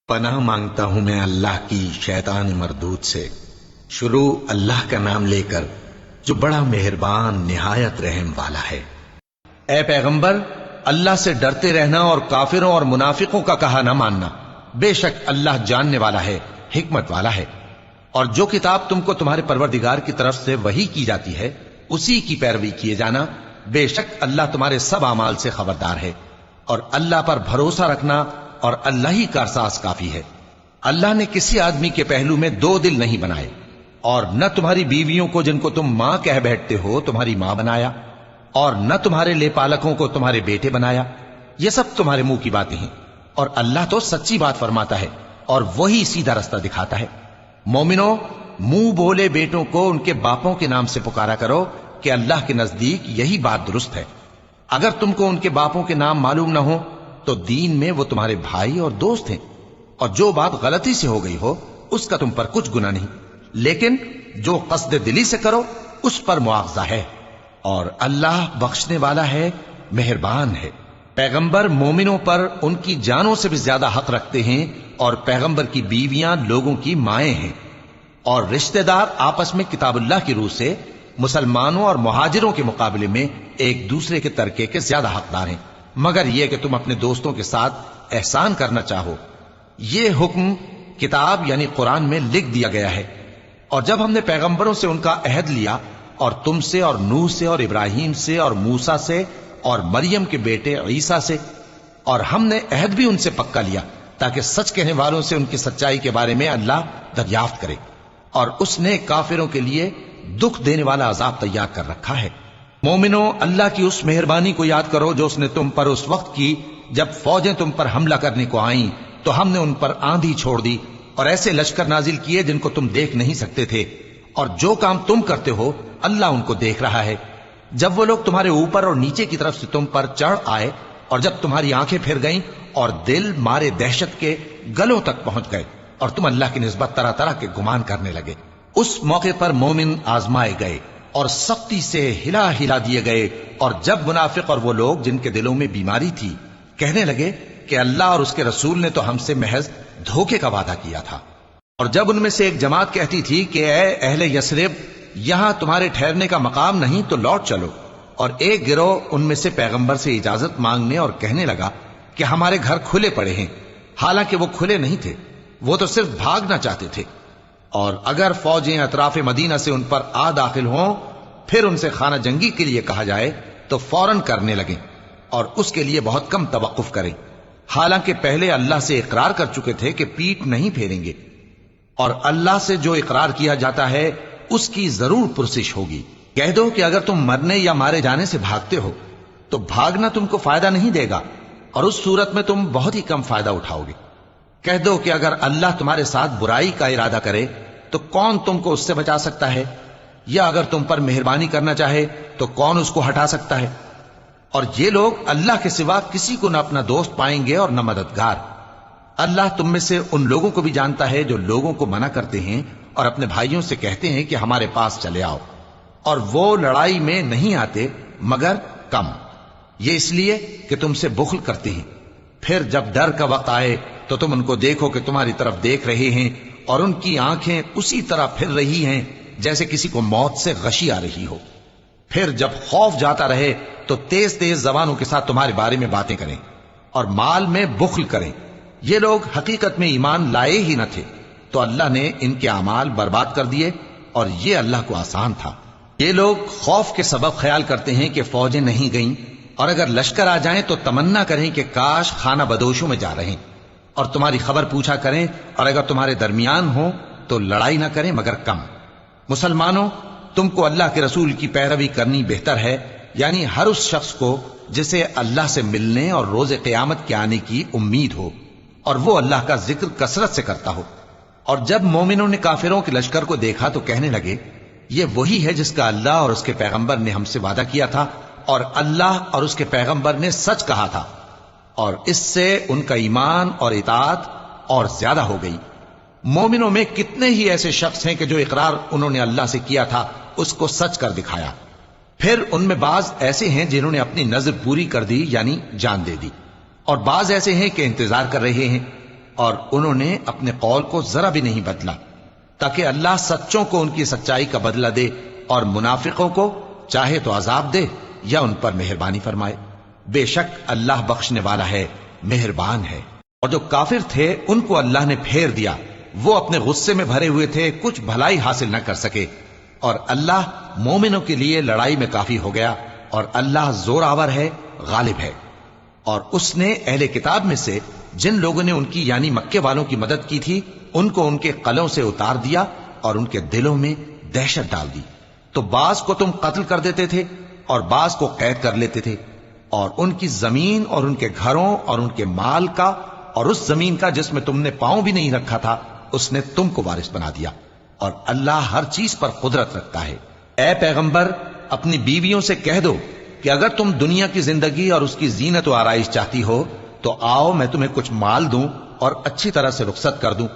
پناہ مانگتا ہوں میں اللہ کی شیطان مردود سے۔ شروع اللہ کا نام لے کر جو بڑا مہربان نہایت رحم والا ہے۔ اے پیغمبر، اللہ سے ڈرتے رہنا اور کافروں اور منافقوں کا کہا نہ ماننا۔ بے شک اللہ جاننے والا ہے، حکمت والا ہے۔ اور جو کتاب تم کو تمہارے پروردگار کی طرف سے وحی کی جاتی ہے اسی کی پیروی کیے جانا۔ بے شک اللہ تمہارے سب اعمال سے خبردار ہے۔ اور اللہ پر بھروسہ رکھنا اور اللہ ہی کارساز کافی ہے۔ اللہ نے کسی آدمی کے پہلو میں دو دل نہیں بنائے، اور نہ تمہاری بیویوں کو جن کو تم ماں کہہ بیٹھتے ہو تمہاری ماں بنایا، اور نہ تمہارے لے پالکوں کو تمہارے بیٹے بنایا۔ یہ سب تمہارے منہ کی باتیں ہیں، اور اللہ تو سچی بات فرماتا ہے اور وہی سیدھا رستہ دکھاتا ہے۔ مومنو، منہ بولے بیٹوں کو ان کے باپوں کے نام سے پکارا کرو کہ اللہ کے نزدیک یہی بات درست ہے۔ اگر تم کو ان کے باپوں کے نام معلوم نہ ہو تو دین میں وہ تمہارے بھائی اور دوست ہیں، اور جو بات غلطی سے ہو گئی ہو اس کا تم پر کچھ گناہ نہیں، لیکن جو قصد دلی سے کرو اس پر مواخذہ ہے، اور اللہ بخشنے والا ہے، مہربان ہے۔ پیغمبر مومنوں پر ان کی جانوں سے بھی زیادہ حق رکھتے ہیں، اور پیغمبر کی بیویاں لوگوں کی مائیں ہیں، اور رشتہ دار آپس میں کتاب اللہ کی روح سے مسلمانوں اور مہاجروں کے مقابلے میں ایک دوسرے کے ترکے کے زیادہ حقدار ہیں، مگر یہ کہ تم اپنے دوستوں کے ساتھ احسان کرنا چاہو۔ یہ حکم کتاب یعنی قرآن میں لکھ دیا گیا ہے۔ اور جب ہم نے پیغمبروں سے ان کا عہد لیا، اور تم سے اور نوح سے اور ابراہیم سے اور موسیٰ سے اور مریم کے بیٹے عیسیٰ سے، اور ہم نے عہد بھی ان سے پکا لیا تاکہ سچ کہنے والوں سے ان کی سچائی کے بارے میں اللہ دریافت کرے، اور اس نے کافروں کے لیے دکھ دینے والا عذاب تیار کر رکھا ہے۔ مومنو، اللہ کی اس مہربانی کو یاد کرو جو اس نے تم پر اس وقت کی جب فوجیں تم پر حملہ کرنے کو آئیں تو ہم نے ان پر آندھی چھوڑ دی اور ایسے لشکر نازل کیے جن کو تم دیکھ نہیں سکتے تھے، اور جو کام تم کرتے ہو اللہ ان کو دیکھ رہا ہے۔ جب وہ لوگ تمہارے اوپر اور نیچے کی طرف سے تم پر چڑھ آئے، اور جب تمہاری آنکھیں پھر گئیں اور دل مارے دہشت کے گلوں تک پہنچ گئے، اور تم اللہ کی نسبت طرح طرح کے گمان کرنے لگے، اس موقع پر مومن آزمائے گئے اور سختی سے ہلا ہلا دیے گئے۔ اور جب منافق اور وہ لوگ جن کے دلوں میں بیماری تھی کہنے لگے کہ اللہ اور اس کے رسول نے تو ہم سے محض دھوکے کا وعدہ کیا تھا، اور جب ان میں سے ایک جماعت کہتی تھی کہ اے اہل یثرب، یہاں تمہارے ٹھہرنے کا مقام نہیں تو لوٹ چلو، اور ایک گروہ ان میں سے پیغمبر سے اجازت مانگنے اور کہنے لگا کہ ہمارے گھر کھلے پڑے ہیں، حالانکہ وہ کھلے نہیں تھے، وہ تو صرف بھاگنا چاہتے تھے۔ اور اگر فوجیں اطراف مدینہ سے ان پر آ داخل ہوں، پھر ان سے خانہ جنگی کے لیے کہا جائے تو فوراً کرنے لگیں، اور اس کے لیے بہت کم توقف کریں، حالانکہ پہلے اللہ سے اقرار کر چکے تھے کہ پیٹ نہیں پھیریں گے، اور اللہ سے جو اقرار کیا جاتا ہے اس کی ضرور پرسش ہوگی۔ کہہ دو کہ اگر تم مرنے یا مارے جانے سے بھاگتے ہو تو بھاگنا تم کو فائدہ نہیں دے گا، اور اس صورت میں تم بہت ہی کم فائدہ اٹھاؤ گے۔ کہہ دو کہ اگر اللہ تمہارے ساتھ برائی کا ارادہ کرے تو کون تم کو اس سے بچا سکتا ہے، یا اگر تم پر مہربانی کرنا چاہے تو کون اس کو ہٹا سکتا ہے۔ اور یہ لوگ اللہ کے سوا کسی کو نہ اپنا دوست پائیں گے اور نہ مددگار۔ اللہ تم میں سے ان لوگوں کو بھی جانتا ہے جو لوگوں کو منع کرتے ہیں اور اپنے بھائیوں سے کہتے ہیں کہ ہمارے پاس چلے آؤ، اور وہ لڑائی میں نہیں آتے مگر کم، یہ اس لیے کہ تم سے بخل کرتے ہیں۔ پھر جب ڈر کا وقت آئے تو تم ان کو دیکھو کہ تمہاری طرف دیکھ رہے ہیں، اور ان کی آنکھیں اسی طرح پھر رہی ہیں جیسے کسی کو موت سے غشی آ رہی ہو۔ پھر جب خوف جاتا رہے تو تیز تیز زبانوں کے ساتھ تمہارے بارے میں باتیں کریں اور مال میں بخل کریں۔ یہ لوگ حقیقت میں ایمان لائے ہی نہ تھے، تو اللہ نے ان کے اعمال برباد کر دیے، اور یہ اللہ کو آسان تھا۔ یہ لوگ خوف کے سبب خیال کرتے ہیں کہ فوجیں نہیں گئیں، اور اگر لشکر آ جائیں تو تمنا کریں کہ کاش خانہ بدوشوں میں جا رہے ہیں، اور تمہاری خبر پوچھا کریں، اور اگر تمہارے درمیان ہوں تو لڑائی نہ کریں مگر کم۔ مسلمانوں، تم کو اللہ کے رسول کی پیروی کرنی بہتر ہے، یعنی ہر اس شخص کو جسے اللہ سے ملنے اور روز قیامت کے آنے کی امید ہو، اور وہ اللہ کا ذکر کثرت سے کرتا ہو۔ اور جب مومنوں نے کافروں کے لشکر کو دیکھا تو کہنے لگے یہ وہی ہے جس کا اللہ اور اس کے پیغمبر نے ہم سے وعدہ کیا تھا، اور اللہ اور اس کے پیغمبر نے سچ کہا تھا، اور اس سے ان کا ایمان اور اطاعت اور زیادہ ہو گئی۔ مومنوں میں کتنے ہی ایسے شخص ہیں کہ جو اقرار انہوں نے اللہ سے کیا تھا اس کو سچ کر دکھایا۔ پھر ان میں بعض ایسے ہیں جنہوں نے اپنی نظر پوری کر دی یعنی جان دے دی، اور بعض ایسے ہیں کہ انتظار کر رہے ہیں۔ اور انہوں نے اپنے قول کو ذرا بھی نہیں بدلا، تاکہ اللہ سچوں کو ان کی سچائی کا بدلہ دے اور منافقوں کو چاہے تو عذاب دے یا ان پر مہربانی فرمائے۔ بے شک اللہ بخشنے والا ہے، مہربان ہے۔ اور جو کافر تھے ان کو اللہ نے پھیر دیا، وہ اپنے غصے میں بھرے ہوئے تھے، کچھ بھلائی حاصل نہ کر سکے، اور اللہ مومنوں کے لیے لڑائی میں کافی ہو گیا، اور اللہ زور آور ہے، غالب ہے۔ اور اس نے اہل کتاب میں سے جن لوگوں نے ان کی یعنی مکے والوں کی مدد کی تھی ان کو ان کے قلعوں سے اتار دیا اور ان کے دلوں میں دہشت ڈال دی، تو بعض کو تم قتل کر دیتے تھے اور بعض کو قید کر لیتے تھے، اور ان کی زمین اور ان کے گھروں اور ان کے مال کا اور اس زمین کا جس میں تم نے پاؤں بھی نہیں رکھا تھا اس نے تم کو وارث بنا دیا، اور اللہ ہر چیز پر قدرت رکھتا ہے۔ اے پیغمبر، اپنی بیویوں سے کہہ دو کہ اگر تم دنیا کی زندگی اور اس کی زینت و آرائش چاہتی ہو تو آؤ میں تمہیں کچھ مال دوں اور اچھی طرح سے رخصت کر دوں،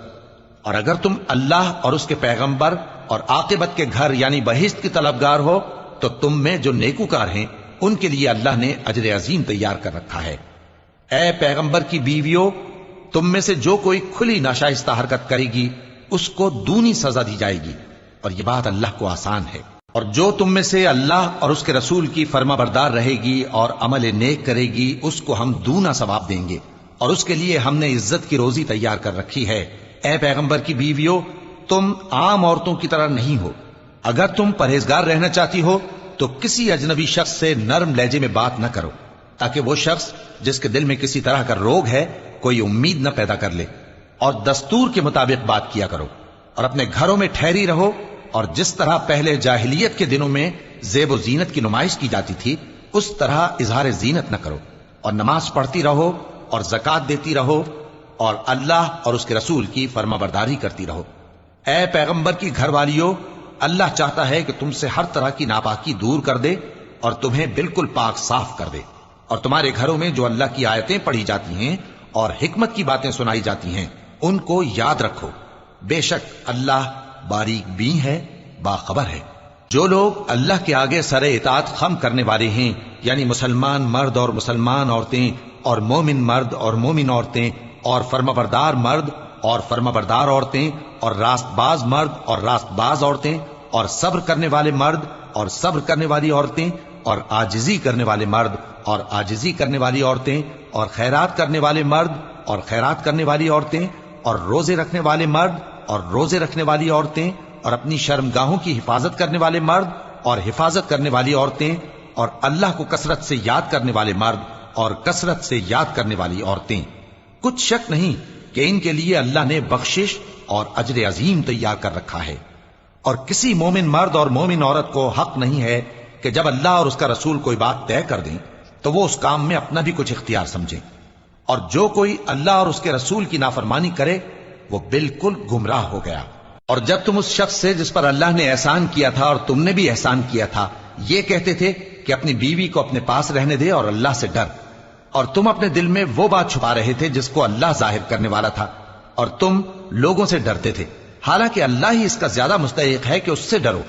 اور اگر تم اللہ اور اس کے پیغمبر اور عاقبت کے گھر یعنی بہشت کی طلبگار ہو تو تم میں جو نیکوکار ہیں ان کے لیے اللہ نے اجر عظیم تیار کر رکھا ہے۔ اے پیغمبر کی بیویوں، تم میں سے جو کوئی کھلی ناشائستہ حرکت کرے گی اس کو دونی سزا دی جائے گی، اور یہ بات اللہ کو آسان ہے۔ اور جو تم میں سے اللہ اور اس کے رسول کی فرما بردار رہے گی اور عمل نیک کرے گی اس کو ہم دونا ثواب دیں گے، اور اس کے لیے ہم نے عزت کی روزی تیار کر رکھی ہے۔ اے پیغمبر کی بیویوں، تم عام عورتوں کی طرح نہیں ہو، اگر تم پرہیزگار رہنا چاہتی ہو تو کسی اجنبی شخص سے نرم لہجے میں بات نہ کرو، تاکہ وہ شخص جس کے دل میں کسی طرح کا روگ ہے کوئی امید نہ پیدا کر لے، اور دستور کے مطابق بات کیا کرو، اور اپنے گھروں میں ٹھہری رہو، اور جس طرح پہلے جاہلیت کے دنوں میں زیب و زینت کی نمائش کی جاتی تھی اس طرح اظہار زینت نہ کرو، اور نماز پڑھتی رہو اور زکوٰۃ دیتی رہو، اور اللہ اور اس کے رسول کی فرما برداری کرتی رہو۔ اے پیغمبر کی گھر والیوں، اللہ چاہتا ہے کہ تم سے ہر طرح کی ناپاکی دور کر دے اور تمہیں بالکل پاک صاف کر دے، اور تمہارے گھروں میں جو اللہ کی آیتیں پڑھی جاتی ہیں اور حکمت کی باتیں سنائی جاتی ہیں ان کو یاد رکھو، بے شک اللہ باریک بین ہے، باخبر ہے۔ جو لوگ اللہ کے آگے سر اطاعت خم کرنے والے ہیں یعنی مسلمان مرد اور مسلمان عورتیں اور مومن مرد اور مومن عورتیں اور فرما بردار مرد اور فرما بردار عورتیں اور راست باز مرد اور راست باز عورتیں اور صبر کرنے والے مرد اور صبر کرنے والی عورتیں اور عاجزی کرنے والے مرد اور عاجزی کرنے والی عورتیں اور خیرات کرنے والے مرد اور خیرات کرنے والی عورتیں اور روزے رکھنے والے مرد اور روزے رکھنے والی عورتیں اور اپنی شرمگاہوں کی حفاظت کرنے والے مرد اور حفاظت کرنے والی عورتیں اور اللہ کو کثرت سے یاد کرنے والے مرد اور کثرت سے یاد کرنے والی عورتیں۔ کچھ شک نہیں کہ ان کے لیے اللہ نے بخشش اور اجر عظیم تیار کر رکھا ہے۔ اور کسی مومن مرد اور مومن عورت کو حق نہیں ہے کہ جب اللہ اور اس کا رسول کوئی بات طے کر دیں تو وہ اس کام میں اپنا بھی کچھ اختیار سمجھیں، اور جو کوئی اللہ اور اس کے رسول کی نافرمانی کرے وہ بالکل گمراہ ہو گیا۔ اور جب تم اس شخص سے جس پر اللہ نے احسان کیا تھا اور تم نے بھی احسان کیا تھا یہ کہتے تھے کہ اپنی بیوی کو اپنے پاس رہنے دے اور اللہ سے ڈر، اور تم اپنے دل میں وہ بات چھپا رہے تھے جس کو اللہ ظاہر کرنے والا تھا، اور تم لوگوں سے ڈرتے تھے، حالانکہ اللہ ہی اس کا زیادہ مستحق ہے کہ اس سے ڈرو۔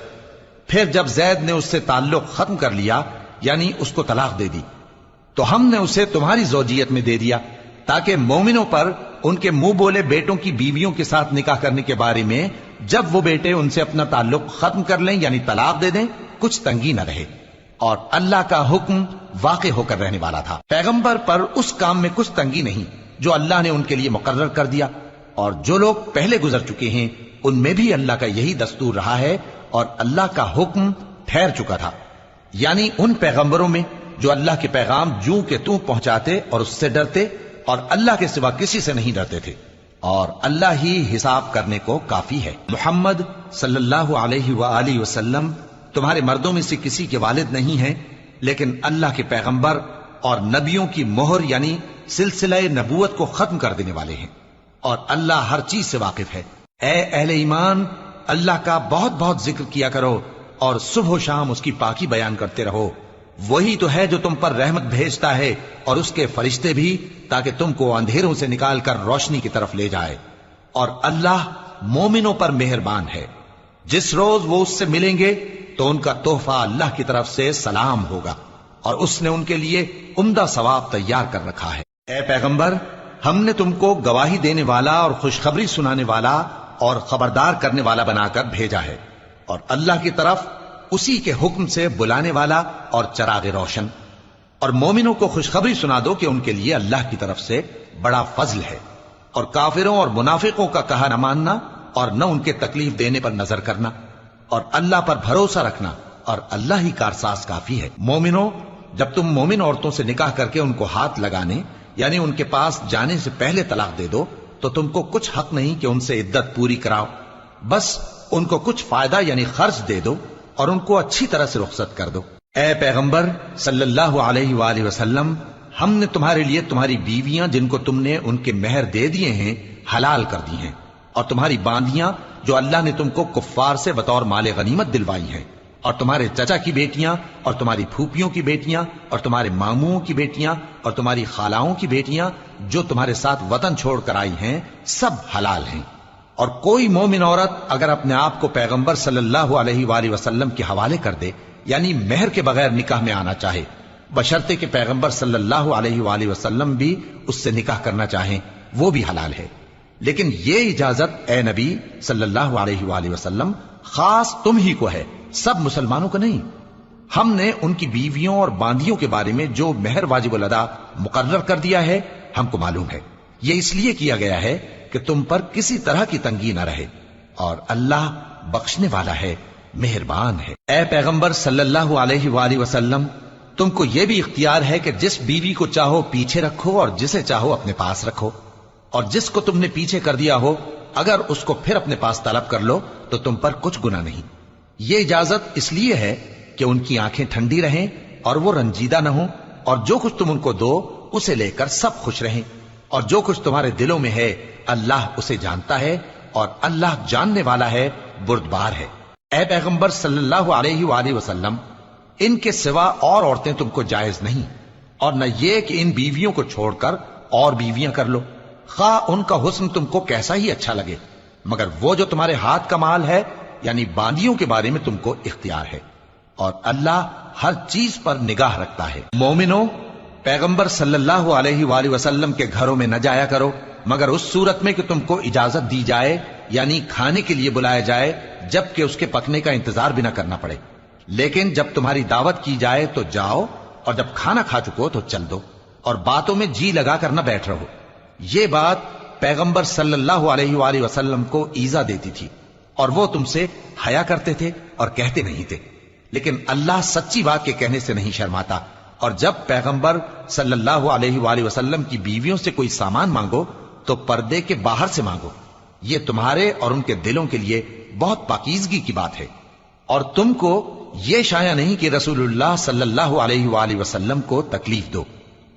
پھر جب زید نے اس سے تعلق ختم کر لیا یعنی اس کو طلاق دے دی تو ہم نے اسے تمہاری زوجیت میں دے دیا تاکہ مومنوں پر ان کے منہ بولے بیٹوں کی بیویوں کے ساتھ نکاح کرنے کے بارے میں جب وہ بیٹے ان سے اپنا تعلق ختم کر لیں یعنی طلاق دے دیں کچھ تنگی نہ رہے، اور اللہ کا حکم واقع ہو کر رہنے والا تھا۔ پیغمبر پر اس کام میں کچھ تنگی نہیں جو اللہ نے ان کے لیے مقرر کر دیا، اور جو لوگ پہلے گزر چکے ہیں ان میں بھی اللہ کا یہی دستور رہا ہے، اور اللہ کا حکم ٹھہر چکا تھا، یعنی ان پیغمبروں میں جو اللہ کے پیغام جوں کہ توں پہنچاتے اور اس سے ڈرتے اور اللہ کے سوا کسی سے نہیں ڈرتے تھے، اور اللہ ہی حساب کرنے کو کافی ہے۔ محمد صلی اللہ علیہ وآلہ وسلم تمہارے مردوں میں سے کسی کے والد نہیں ہیں، لیکن اللہ کے پیغمبر اور نبیوں کی مہر یعنی سلسلہ نبوت کو ختم کر دینے والے ہیں، اور اللہ ہر چیز سے واقف ہے۔ اے اہل ایمان، اللہ کا بہت بہت ذکر کیا کرو اور صبح و شام اس کی پاکی بیان کرتے رہو، وہی تو ہے جو تم پر رحمت بھیجتا ہے اور اس کے فرشتے بھی، تاکہ تم کو اندھیروں سے نکال کر روشنی کی طرف لے جائے، اور اللہ مومنوں پر مہربان ہے۔ جس روز وہ اس سے ملیں گے تو ان کا تحفہ اللہ کی طرف سے سلام ہوگا، اور اس نے ان کے لیے عمدہ ثواب تیار کر رکھا ہے۔ اے پیغمبر، ہم نے تم کو گواہی دینے والا اور خوشخبری سنانے والا اور خبردار کرنے والا بنا کر بھیجا ہے، اور اللہ کی طرف اسی کے حکم سے بلانے والا اور چراغ روشن۔ اور مومنوں کو خوشخبری سنا دو کہ ان کے لیے اللہ کی طرف سے بڑا فضل ہے، اور کافروں اور منافقوں کا کہا نہ ماننا اور نہ ان کے تکلیف دینے پر نظر کرنا، اور اللہ پر بھروسہ رکھنا، اور اللہ ہی کارساز کافی ہے۔ مومنوں، جب تم مومن عورتوں سے نکاح کر کے ان کو ہاتھ لگانے یعنی ان کے پاس جانے سے پہلے طلاق دے دو تو تم کو کچھ حق نہیں کہ ان سے عدت پوری کراؤ، بس ان کو کچھ فائدہ یعنی خرچ دے دو اور ان کو اچھی طرح سے رخصت کر دو۔ اے پیغمبر صلی اللہ علیہ وآلہ وسلم، ہم نے تمہارے لیے تمہاری بیویاں جن کو تم نے ان کے مہر دے دیے ہیں حلال کر دی ہیں، اور تمہاری باندیاں جو اللہ نے تم کو کفار سے بطور مال غنیمت دلوائی ہیں، اور تمہارے چچا کی بیٹیاں اور تمہاری پھوپھیوں کی بیٹیاں اور تمہارے ماموں کی بیٹیاں اور تمہاری خالاؤں کی بیٹیاں جو تمہارے ساتھ وطن چھوڑ کر آئی ہیں، سب حلال ہیں۔ اور کوئی مومن عورت اگر اپنے آپ کو پیغمبر صلی اللہ علیہ وآلہ وسلم کے حوالے کر دے یعنی مہر کے بغیر نکاح میں آنا چاہے، بشرطے کہ پیغمبر صلی اللہ علیہ وآلہ وسلم بھی اس سے نکاح کرنا چاہیں، وہ بھی حلال ہے۔ لیکن یہ اجازت اے نبی صلی اللہ علیہ وآلہ وسلم خاص تم ہی کو ہے، سب مسلمانوں کو نہیں۔ ہم نے ان کی بیویوں اور باندیوں کے بارے میں جو مہر واجب الادا مقرر کر دیا ہے ہم کو معلوم ہے، یہ اس لیے کیا گیا ہے کہ تم پر کسی طرح کی تنگی نہ رہے، اور اللہ بخشنے والا ہے، مہربان ہے۔ اے پیغمبر صلی اللہ علیہ وآلہ وسلم، تم کو یہ بھی اختیار ہے کہ جس بیوی کو چاہو پیچھے رکھو اور جسے چاہو اپنے پاس رکھو، اور جس کو تم نے پیچھے کر دیا ہو اگر اس کو پھر اپنے پاس طلب کر لو تو تم پر کچھ گناہ نہیں۔ یہ اجازت اس لیے ہے کہ ان کی آنکھیں ٹھنڈی رہیں اور وہ رنجیدہ نہ ہوں، اور جو کچھ تم ان کو دو اسے لے کر سب خوش رہیں، اور جو کچھ تمہارے دلوں میں ہے اللہ اسے جانتا ہے، اور اللہ جاننے والا ہے، بردبار ہے۔ اے پیغمبر صلی اللہ علیہ وآلہ وسلم، ان کے سوا اور عورتیں تم کو جائز نہیں، اور نہ یہ کہ ان بیویوں کو چھوڑ کر اور بیویاں کر لو، خواہ ان کا حسن تم کو کیسا ہی اچھا لگے، مگر وہ جو تمہارے ہاتھ کا مال ہے یعنی باندیوں کے بارے میں تم کو اختیار ہے، اور اللہ ہر چیز پر نگاہ رکھتا ہے۔ مومنوں، پیغمبر صلی اللہ علیہ وآلہ وسلم کے گھروں میں نہ جایا کرو مگر اس صورت میں کہ تم کو اجازت دی جائے یعنی کھانے کے لیے بلایا جائے جبکہ اس کے پکنے کا انتظار بھی نہ کرنا پڑے، لیکن جب تمہاری دعوت کی جائے تو جاؤ، اور جب کھانا کھا چکو تو چل دو، اور باتوں میں جی لگا کر نہ بیٹھ رہو۔ یہ بات پیغمبر صلی اللہ علیہ وآلہ وسلم کو ایذا دیتی تھی، اور وہ تم سے حیا کرتے تھے اور کہتے نہیں تھے، لیکن اللہ سچی بات کے کہنے سے نہیں شرماتا، اور جب پیغمبر صلی اللہ علیہ وآلہ وسلم کی بیویوں سے کوئی سامان مانگو تو پردے کے باہر سے مانگو، یہ تمہارے اور ان کے دلوں کے لیے بہت پاکیزگی کی بات ہے۔ اور تم کو یہ شایع نہیں کہ رسول اللہ صلی اللہ علیہ وآلہ وسلم کو تکلیف دو،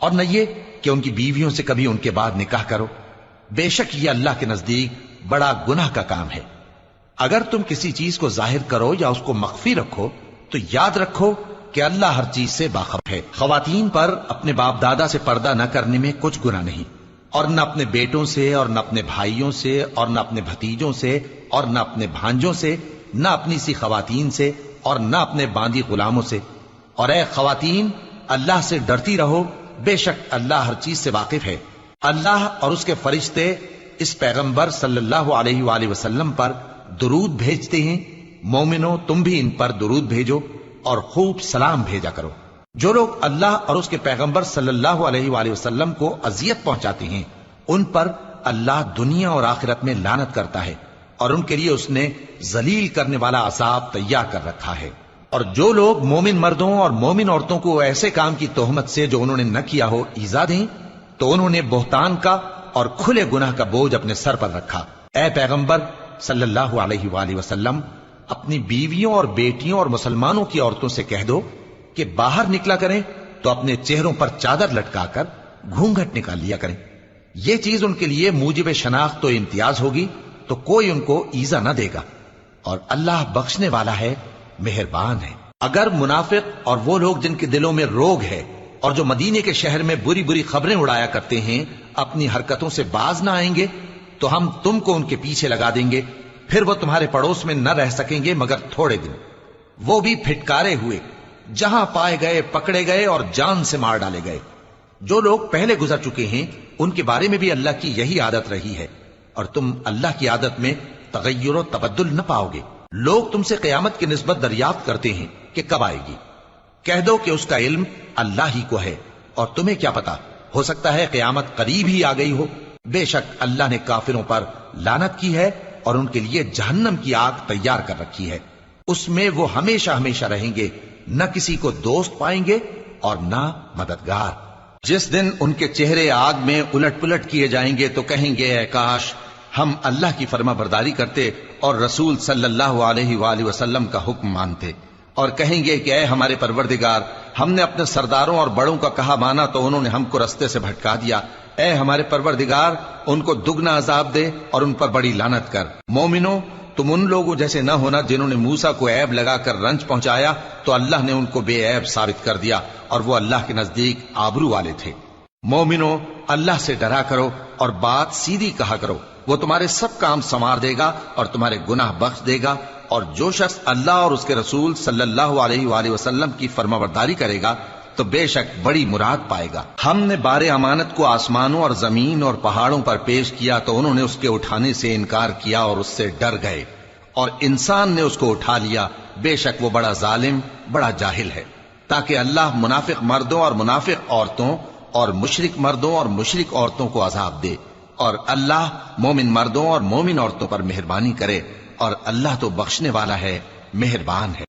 اور نہ یہ کہ ان کی بیویوں سے کبھی ان کے بعد نکاح کرو، بے شک یہ اللہ کے نزدیک بڑا گناہ کا کام ہے۔ اگر تم کسی چیز کو ظاہر کرو یا اس کو مخفی رکھو تو یاد رکھو کہ اللہ ہر چیز سے باخبر ہے۔ خواتین پر اپنے باپ دادا سے پردہ نہ کرنے میں کچھ گناہ نہیں، اور نہ اپنے بیٹوں سے اور نہ اپنے بھائیوں سے اور نہ اپنے بھتیجوں سے اور نہ اپنے بھانجوں سے، نہ اپنی سی خواتین سے اور نہ اپنے باندی غلاموں سے۔ اور اے خواتین، اللہ سے ڈرتی رہو، بے شک اللہ ہر چیز سے واقف ہے۔ اللہ اور اس کے فرشتے اس پیغمبر صلی اللہ علیہ وآلہ وسلم پر درود بھیجتے ہیں، مومنوں تم بھی ان پر درود بھیجو اور خوب سلام بھیجا کرو۔ جو لوگ اللہ اور اس کے پیغمبر صلی اللہ علیہ وآلہ وسلم کو اذیت پہنچاتے ہیں ان پر اللہ دنیا اور آخرت میں لعنت کرتا ہے، اور ان کے لیے اس نے ذلیل کرنے والا عذاب تیار کر رکھا ہے۔ اور جو لوگ مومن مردوں اور مومن عورتوں کو ایسے کام کی تہمت سے جو انہوں نے نہ کیا ہو ایذا دیں تو انہوں نے بہتان کا اور کھلے گناہ کا بوجھ اپنے سر پر رکھا۔ اے پیغمبر صلی اللہ علیہ وآلہ وسلم، اپنی بیویوں اور بیٹیوں اور مسلمانوں کی عورتوں سے کہہ دو کہ باہر نکلا کریں تو اپنے چہروں پر چادر لٹکا کر گھونگھٹ نکال لیا کریں، یہ چیز ان کے لیے موجب شناخت و امتیاز ہوگی تو کوئی ان کو ایذا نہ دے گا، اور اللہ بخشنے والا ہے، مہربان ہے۔ اگر منافق اور وہ لوگ جن کے دلوں میں روگ ہے اور جو مدینے کے شہر میں بری بری خبریں اڑایا کرتے ہیں اپنی حرکتوں سے باز نہ آئیں گے تو ہم تم کو ان کے پیچھے لگا دیں گے، پھر وہ تمہارے پڑوس میں نہ رہ سکیں گے مگر تھوڑے دن، وہ بھی پھٹکارے ہوئے، جہاں پائے گئے پکڑے گئے اور جان سے مار ڈالے گئے۔ جو لوگ پہلے گزر چکے ہیں ان کے بارے میں بھی اللہ کی یہی عادت رہی ہے، اور تم اللہ کی عادت میں تغیر و تبدل نہ پاؤ گے۔ لوگ تم سے قیامت کی نسبت دریافت کرتے ہیں کہ کب آئے گی، کہہ دو کہ اس کا علم اللہ ہی کو ہے، اور تمہیں کیا پتا، ہو سکتا ہے قیامت قریب ہی آ گئی ہو۔ بے شک اللہ نے کافروں پر لعنت کی ہے اور ان کے لیے جہنم کی آگ تیار کر رکھی ہے، اس میں وہ ہمیشہ ہمیشہ رہیں گے، نہ کسی کو دوست پائیں گے اور نہ مددگار۔ جس دن ان کے چہرے آگ میں الٹ پلٹ کیے جائیں گے تو کہیں گے اے کاش ہم اللہ کی فرما برداری کرتے اور رسول صلی اللہ علیہ وآلہ وسلم کا حکم مانتے، اور کہیں گے کہ اے ہمارے پروردگار، ہم نے اپنے سرداروں اور بڑوں کا کہا مانا تو انہوں نے ہم کو رستے سے بھٹکا دیا، اے ہمارے پروردگار ان کو دگنا عذاب دے اور ان پر بڑی لعنت کر۔ مومنو، تم ان لوگوں جیسے نہ ہونا جنہوں نے موسیٰ کو عیب لگا کر رنج پہنچایا تو اللہ نے ان کو بے عیب ثابت کر دیا، اور وہ اللہ کے نزدیک آبرو والے تھے۔ مومنو، اللہ سے ڈرا کرو اور بات سیدھی کہا کرو، وہ تمہارے سب کام سنوار دے گا اور تمہارے گناہ بخش دے گا، اور جو شخص اللہ اور اس کے رسول صلی اللہ علیہ وآلہ وسلم کی فرمانبرداری کرے گا تو بے شک بڑی مراد پائے گا۔ ہم نے بار امانت کو آسمانوں اور زمین اور پہاڑوں پر پیش کیا تو انہوں نے اس کے اٹھانے سے انکار کیا اور اس سے ڈر گئے، اور انسان نے اس کو اٹھا لیا، بے شک وہ بڑا ظالم، بڑا جاہل ہے۔ تاکہ اللہ منافق مردوں اور منافق عورتوں اور مشرک مردوں اور مشرک عورتوں کو عذاب دے، اور اللہ مومن مردوں اور مومن عورتوں پر مہربانی کرے، اور اللہ تو بخشنے والا ہے، مہربان ہے۔